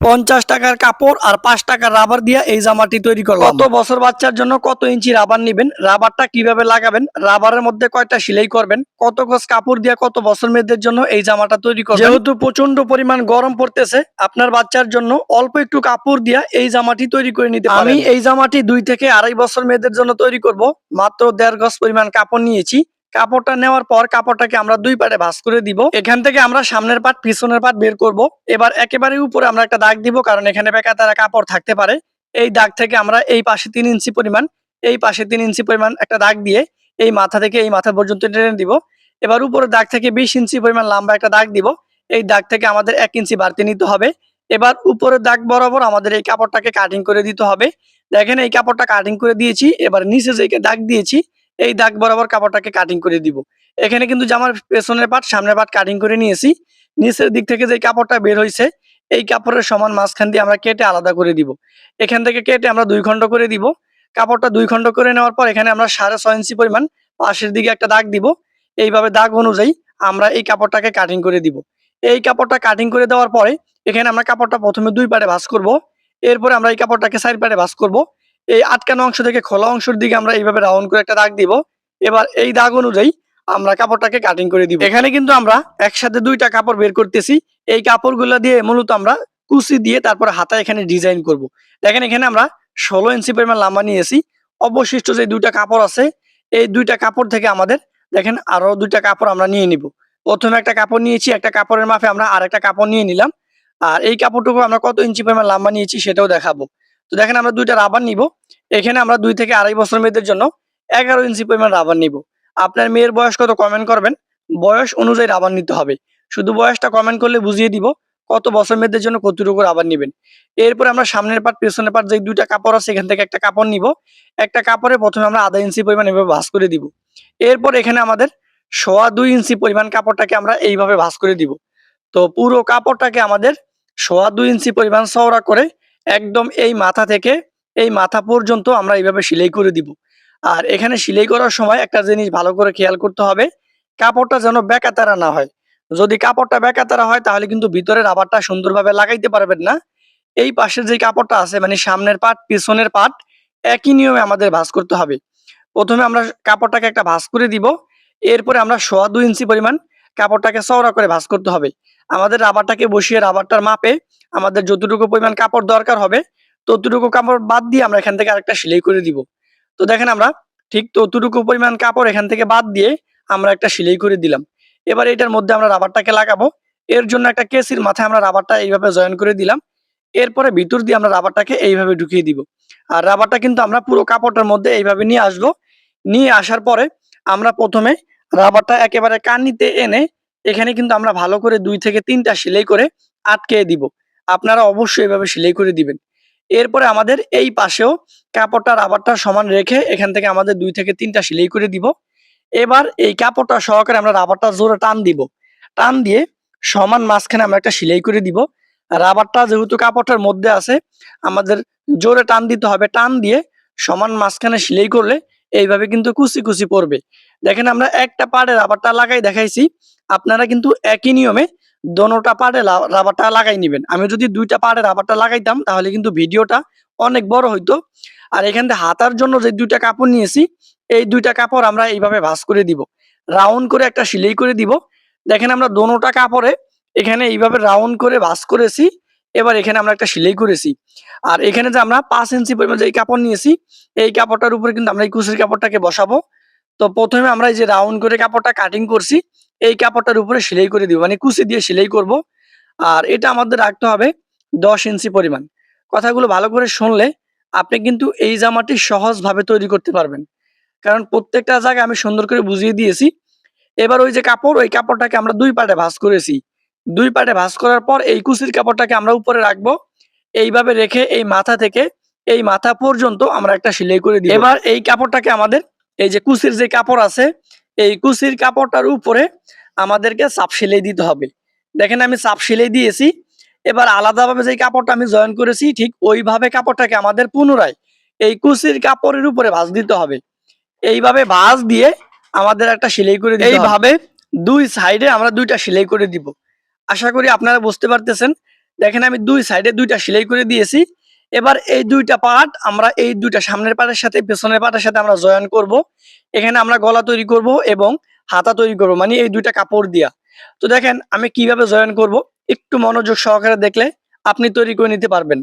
50 টাকার কাপড় আর 5 টাকার রাবার দিয়ে এই জামাটি তৈরি করলাম। কত বছর বাচ্চার জন্য কত ইঞ্চি রাবার নেবেন, রাবারটা কিভাবে লাগাবেন, রাবারের মধ্যে কয়টা সেলাই করবেন, কত গজ কাপড় দিয়ে কত বছর মেয়েদের জন্য এই জামাটা তৈরি করবেন। যেহেতু প্রচন্ড পরিমাণ গরম পড়তেছে, আপনার বাচ্চার জন্য অল্প একটু কাপড় দিয়ে এই জামাটি তৈরি করে নিতে পারেন। আমি এই জামাটি 2 থেকে 2.5 বছর মেয়েদের জন্য তৈরি করব। মাত্র 1.5 গজ পরিমাণ কাপড় নিয়েছি। কাপড়টা নেওয়ার পর কাপড়টাকে আমরা 2 পার্টে ভাঁজ করে দিব। এখান থেকে আমরা সামনের পার্ট পিছনের পার্ট বের করব। এবার একেবারে উপরে আমরা একটা দাগ দিব, কারণ এখানে বেকাতারা কাপড় থাকতে পারে। এই দাগ থেকে আমরা এই পাশে 3 ইঞ্চি পরিমাণ, এই পাশে 3 ইঞ্চি পরিমাণ একটা দাগ দিয়ে এই মাথা থেকে এই মাথা পর্যন্ত টেনে দিব। এবার উপরের দাগ থেকে 20 ইঞ্চি পরিমাণ লম্বা একটা দাগ দিব। এই দাগ থেকে আমাদের 1 ইঞ্চি বাড়তি নিতে হবে। এবার উপরের দাগ বরাবর আমাদের এই কাপড়টাকে কাটিং করে দিতে হবে। দেখেন এই কাপড়টা কাটিং করে দিয়েছি। এবার নিচে যে দাগ দিয়েছি এই দাগ বরাবর কাপড়টাকে কাটিং করে দিব। এখানে কিন্তু জামার পেছনের পাট সামনের পাট কাটিং করে নিয়েছি। নিচের দিক থেকে যে কাপড়টা বের হয়েছে এই কাপড়ের সমান মাঝখান দিয়ে আমরা কেটে আলাদা করে দিব। এখান থেকে কেটে আমরা 2 খণ্ড করে দিব। কাপড়টা 2 খণ্ড করে নেওয়ার পর এখানে আমরা 6.5 ইঞ্চি পরিমাণ পাশের দিকে একটা দাগ দিব। এইভাবে দাগ অনুযায়ী আমরা এই কাপড়টাকে কাটিং করে দিব। এই কাপড়টা কাটিং করে দেওয়ার পরে এখানে আমরা কাপড়টা প্রথমে 2 পাটে ভাঁজ করব। এরপরে আমরা এই কাপড়টাকে 4 পাটে ভাঁজ করব। এই আটকানো অংশ থেকে খোলা অংশের দিকে আমরা এইভাবে রাউন্ড করে একটা দাগ দিব। এবার এই দাগ অনুযায়ী আমরা কাপড়টাকে কাটিং করে দিব। এখানে কিন্তু আমরা একসাথে 2টা কাপড় বের করতেছি। এই কাপড়গুলো দিয়ে মূলত আমরা কুচি দিয়ে তারপরে হাতা এখানে ডিজাইন করব। দেখেন এখানে আমরা 16 ইঞ্চি পরিমাণ লম্বা নিয়েছি। অবশিষ্ট যে 2টা কাপড় আছে এই 2টা কাপড় থেকে আমাদের দেখেন আরো 2টা কাপড় আমরা নিয়ে নিব। প্রথমে একটা কাপড় নিয়েছি, একটা কাপড়ের মাপে আমরা আরেকটা কাপড় নিয়ে নিলাম। আর এই কাপড়টুকু আমরা কত ইঞ্চি পরিমাণ লম্বা নিয়েছি সেটাও দেখাবো। তো দেখেন আমরা 2টা রাবার নিব। এখানে আমরা 2 থেকে 2.5 বছর মেয়েদের জন্য 11 ইঞ্চি পরিমাণ রাবার নিব। আপনার মেয়ের বয়স কত কমেন্ট করবেন, বয়স অনুযায়ী রাবার নিতে হবে। শুধু বয়সটা কমেন্ট করলে বুঝিয়ে দিব কত বছর মেয়েদের জন্য কতটুকু রাবার নেবেন। এরপরে আমরা সামনের পাট পেছনের পাট যে 2টা কাপড় আছে এখান থেকে একটা কাপড় নিব। একটা কাপড়ে প্রথমে আমরা 1/2 ইঞ্চি পরিমাণ এভাবে ভাঁজ করে দিব। এরপর এখানে আমাদের 2.25 ইঞ্চি পরিমাণ কাপড়টাকে আমরা এইভাবে ভাঁজ করে দিব। তো পুরো কাপড়টাকে আমাদের 2.25 ইঞ্চি পরিমাণ চওড়া করে একদম এই মাথা থেকে এই মাথা পর্যন্ত আমরা এইভাবে সেলাই করে দিব। আর এখানে সেলাই করার সময় একটা জিনিস ভালো করে খেয়াল করতে হবে, কাপড়টা যেন বেকাতারা না হয়। যদি কাপড়টা বেকাতারা হয় তাহলে কিন্তু ভিতরে রাবারটা সুন্দরভাবে লাগাইতে পারবেন না। এই পাশের যে কাপড়টা আছে মানে সামনের পাট পিছনের পাট একই নিয়মে আমাদের ভাঁজ করতে হবে। প্রথমে আমরা কাপড়টাকে একটা ভাঁজ করে দিব। এরপরে আমরা 2.25 ইঞ্চি পরিমাণ কাপড়টাকে চওড়া করে ভাঁজ করতে হবে। আমাদের রাবারটাকে বসিয়ে রাবারটার মাপে আমাদের যতটুকু পরিমাণ কাপড় দরকার হবে ততটুকু কাপড় বাদ দিয়ে আমরা এখান থেকে আরেকটা সেলাই করে দিব। তো দেখেন আমরা ঠিক ততটুকু পরিমাণ কাপড় এখান থেকে বাদ দিয়ে আমরা একটা সেলাই করে দিলাম। এবার এটার মধ্যে আমরা রাবারটাকে লাগাবো। এর জন্য একটা কেসির মাথায় আমরা রাবারটা এইভাবে জয়েন করে দিলাম। এরপরে ভিতর দিয়ে আমরা রাবারটাকে এইভাবে ঢুকিয়ে দিব। আর রাবারটা কিন্তু আমরা পুরো কাপড়টার মধ্যে এইভাবে নিয়ে আসবো। নিয়ে আসার পরে আমরা প্রথমে রাবারটা একেবারে কানিতে এনে এখানে কিন্তু আমরা ভালো করে 2 থেকে 3টা সেলাই করে আটকে দিব। আপনারা অবশ্যই এভাবে সেলাই করে দিবেন। এরপরে আমাদের এই পাশেও কাপড়টা রাবারটা সমান রেখে এখান থেকে আমাদের 2 থেকে 3টা সেলাই করে দিব। এবার এই কাপড়টা সহকারে আমরা রাবারটা জোরে টান দিব। টান দিয়ে সমান মাঝখানে আমরা একটা সেলাই করে দিব। রাবারটা যেহেতু কাপড়টার মধ্যে আছে আমাদের জোরে টান দিতে হবে। টান দিয়ে সমান মাঝখানে সেলাই করলে এইভাবে কিন্তু কুচি কুচি পড়বে। দেখেন আমরা একটা পাড়ে রাবারটা লাগাই দেখাইছি, আপনারা কিন্তু একই নিয়মে দোনোটা পাড়ে রাবারটা লাগাই নেবেন। আমি যদি 2টা পাড়ে রাবারটা লাগাইতাম তাহলে কিন্তু ভিডিওটা অনেক বড় হইতো। আর এখান থেকে হাতার জন্য যে 2টা কাপড় নিয়েছি এই 2টা কাপড় আমরা এইভাবে ভাঁজ করে দিব। রাউন্ড করে একটা সেলাই করে দিব। দেখেন আমরা দোনোটা কাপড়ে এখানে এইভাবে রাউন্ড করে ভাঁজ করেছি। এবার এখানে আমরা একটা সেলাই করেছি। আর এখানে যে আমরা 5 ইঞ্চি পরিমাণ যে কাপড় নিয়েছি এই কাপড়টার উপরে কিন্তু আমরা এই কুচির কাপড়টাকে বসাবো। তো প্রথমে আমরা এই যে রাউন্ড করে কাপড়টা কাটিং করছি এই কাপড়টার উপরে সেলাই করে দিব, মানে কুচি দিয়ে সেলাই করব। আর এটা আমাদের রাখতে হবে 10 ইঞ্চি পরিমাণ। কথাগুলো ভালো করে শুনলে আপনি কিন্তু এই জামাটি সহজভাবে তৈরি করতে পারবেন, কারণ প্রত্যেকটা জায়গায় আমি সুন্দর করে বুঝিয়ে দিয়েছি। এবার ওই যে কাপড় ওই কাপড়টাকে আমরা 2 পার্টে ভাঁজ করেছি। 2 পার্টে ভাঁজ করার পর এই কুচির কাপড়টাকে আমরা উপরে রাখবো। এইভাবে রেখে এই মাথা থেকে এই মাথা পর্যন্ত আমরা একটা সেলাই করে দিব। এবার এই কাপড়টাকে আমাদের এই যে কুচির যে কাপড় আছে এই কুচির কাপড়টার উপরে আমাদেরকে চাপ সেলাই দিতে হবে। দেখেন আমি চাপ সেলাই দিয়েছি। এবার আলাদাভাবে যে কাপড়টা আমি জয়েন করেছি ঠিক ওইভাবে কাপড়টাকে আমাদের পুনরায় এই কুচির কাপড়ের উপরে ভাঁজ দিতে হবে। এইভাবে ভাঁজ দিয়ে আমাদের একটা সেলাই করে দিতে হবে। এইভাবে 2 সাইডে আমরা 2টা সেলাই করে দিব। আশা করি আপনারা বুঝতে পারতেছেন। দেখেন আমি দুই সাইডে দুইটা সেলাই করে দিয়েছি। এবার এই দুইটা পার্ট আমরা এই দুইটা সামনের পার্টের সাথে পেছনের পার্টের সাথে আমরা জয়েন করব। এখানে আমরা গলা তৈরি করব এবং হাতা তৈরি করব, মানে এই দুইটা কাপড় দিয়া। তো দেখেন আমি কিভাবে জয়েন করব, একটু মনোযোগ সহকারে দেখলে আপনি তৈরি করে নিতে পারবেন।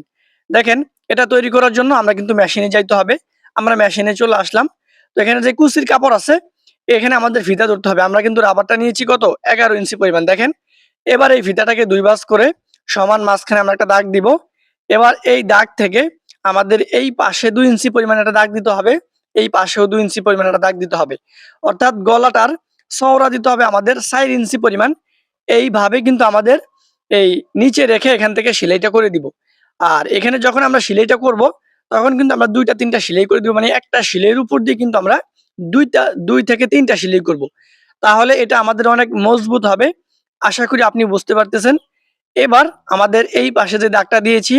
দেখেন এটা তৈরি করার জন্য আমরা কিন্তু মেশিনে যাইতে হবে। আমরা মেশিনে চলে আসলাম। তো এখানে যে কুচির কাপড় আছে, এখানে আমাদের ফিতা ধরতে হবে। আমরা কিন্তু রাবারটা নিয়েছি কত, 11 ইঞ্চি পরিমাণ। দেখেন এবার এই ফিতাটাকে দুই ভাঁজ করে সমান মাঝখানে আমরা একটা দাগ দিব। এবার এই দাগ থেকে আমাদের এই পাশে 2 ইঞ্চি পরিমাণ একটা দাগ দিতে হবে, এই পাশেও 2 ইঞ্চি পরিমাণ একটা দাগ দিতে হবে। অর্থাৎ গলাটার চওড়া দিতে হবে আমাদের 4 ইঞ্চি পরিমাণ। এইভাবে কিন্তু আমাদের এই নিচে রেখে এখান থেকে সেলাইটা করে দিব। আর এখানে যখন আমরা সেলাইটা করব, তখন কিন্তু আমরা 2টা 3টা সেলাই করে দিব, মানে একটা সেলাইয়ের উপর দিয়ে কিন্তু আমরা 2 থেকে 3টা সেলাই করব। তাহলে এটা আমাদের অনেক মজবুত হবে। আশা করি আপনি বুঝতে পারতেছেন। এবার আমাদের এই পাশে যে দাগটা দিয়েছি,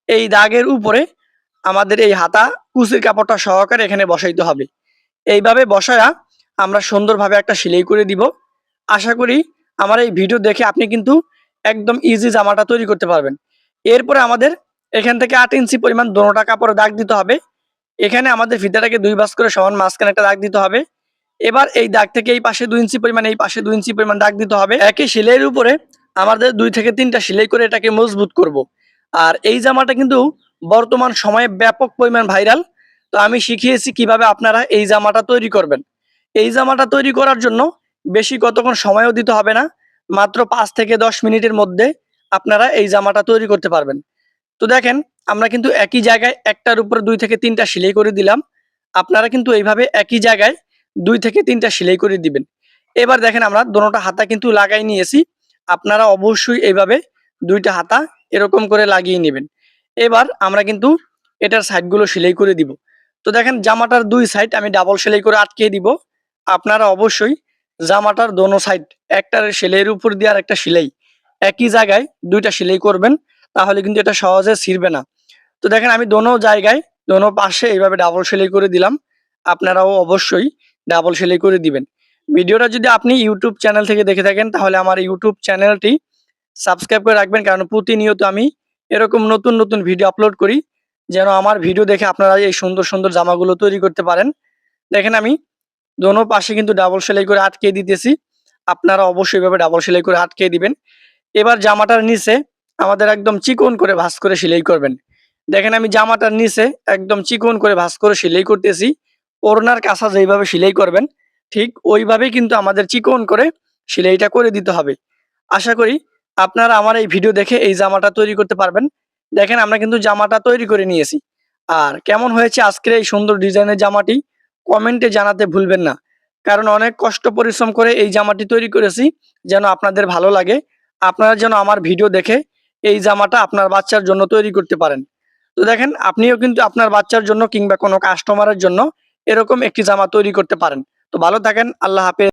এই দাগের উপরে আমাদের এই হাতা কুচির কাপড়টা সহকারে এখানে বসাইতে হবে। এইভাবে বসায়া আমরা সুন্দরভাবে একটা সেলাই করে দিব। আশা করি আমার এই ভিডিও দেখে আপনি কিন্তু একদম ইজি জামাটা তৈরি করতে পারবেন। এরপরে আমাদের এখান থেকে 8 ইঞ্চি পরিমাণ দোনোটা কাপড়ে দাগ দিতে হবে। এখানে আমাদের ফিতাটাকে দুই ভাঁজ করে সমান মাঝখানে একটা দাগ দিতে হবে। এবার এই দাগ থেকে এই পাশে 2 ইঞ্চি পরিমাণ, এই পাশে 2 ইঞ্চি পরিমাণ দাগ দিতে হবে। একই সেলাইয়ের উপরে আমাদের 2 থেকে 3টা সেলাই করে এটাকে মজবুত করব। আর এই জামাটা কিন্তু বর্তমান সময়ে ব্যাপক পরিমাণ ভাইরাল। তো আমি শিখিয়েছি কিভাবে আপনারা এই জামাটা তৈরি করবেন। এই জামাটা তৈরি করার জন্য বেশি কতক্ষণ সময়ও দিতে হবে না, মাত্র 5 থেকে 10 মিনিটের মধ্যে আপনারা এই জামাটা তৈরি করতে পারবেন। তো দেখেন আমরা কিন্তু একই জায়গায় একটার উপর 2 থেকে 3টা সেলাই করে দিলাম। আপনারা কিন্তু এইভাবে একই জায়গায় 2 থেকে 3টা সেলাই করে দিবেন। এবার দেখেন আমরা দোনোটা হাতা কিন্তু লাগাই নিয়েছি। আপনারা অবশ্যই এইভাবে 2টা হাতা এরকম করে লাগিয়ে নেবেন। এবার আমরা কিন্তু এটার সাইডগুলো সেলাই করে দিব। তো দেখেন জামাটার 2 সাইড আমি ডাবল সেলাই করে আটকিয়ে দিব। আপনারা অবশ্যই জামাটার দোনো সাইড, একটার সেলাইয়ের উপর দিয়ে আর একটা সেলাই একই জায়গায় 2টা সেলাই করবেন, তাহলে কিন্তু এটা সহজে ছিঁড়বে না। তো দেখেন আমি দোনো জায়গায়, দোনো পাশে এইভাবে ডাবল সেলাই করে দিলাম। আপনারাও অবশ্যই ডাবল সেলাই করে দিবেন। ভিডিওটা যদি আপনি ইউটিউব চ্যানেল থেকে দেখে থাকেন, তাহলে আমার ইউটিউব চ্যানেলটি সাবস্ক্রাইব করে রাখবেন, কারণ প্রতিনিয়ত আমি এরকম নতুন নতুন ভিডিও আপলোড করি, যেন আমার ভিডিও দেখে আপনারা এই সুন্দর সুন্দর জামাগুলো তৈরি করতে পারেন। দেখেন আমি দোনো পাশে কিন্তু ডাবল সেলাই করে আটকে দিতেছি। আপনারা অবশ্যই এভাবে ডাবল সেলাই করে আটকে দিবেন। এবার জামাটার নিচে আমাদের একদম চিকন করে ভাঁজ করে সেলাই করবেন। দেখেন আমি জামাটার নিচে একদম চিকন করে ভাঁজ করে সেলাই করতেছি। ওড়নার কাছা যেইভাবে সেলাই করবেন, ঠিক ওইভাবেই কিন্তু আমাদের চিকন করে সেলাইটা করে দিতে হবে। আশা করি আপনারা আমার এই ভিডিও দেখে এই জামাটা তৈরি করতে পারবেন। দেখেন আমরা কিন্তু জামাটা তৈরি করে নিয়েছি। আর কেমন হয়েছে আজকের এই সুন্দর ডিজাইনের জামাটি কমেন্টে জানাতে ভুলবেন না। কারণ অনেক কষ্ট পরিশ্রম করে এই জামাটি তৈরি করেছি, যেন আপনাদের ভালো লাগে। আপনারা যেন আমার ভিডিও দেখে এই জামাটা আপনার বাচ্চার জন্য তৈরি করতে পারেন। তো দেখেন আপনিও কিন্তু আপনার বাচ্চার জন্য কিংবা কোনো কাস্টমারের জন্য এরকম একটি জামা তৈরি করতে পারেন। তো ভালো থাকেন, আল্লাহ হাফেজ।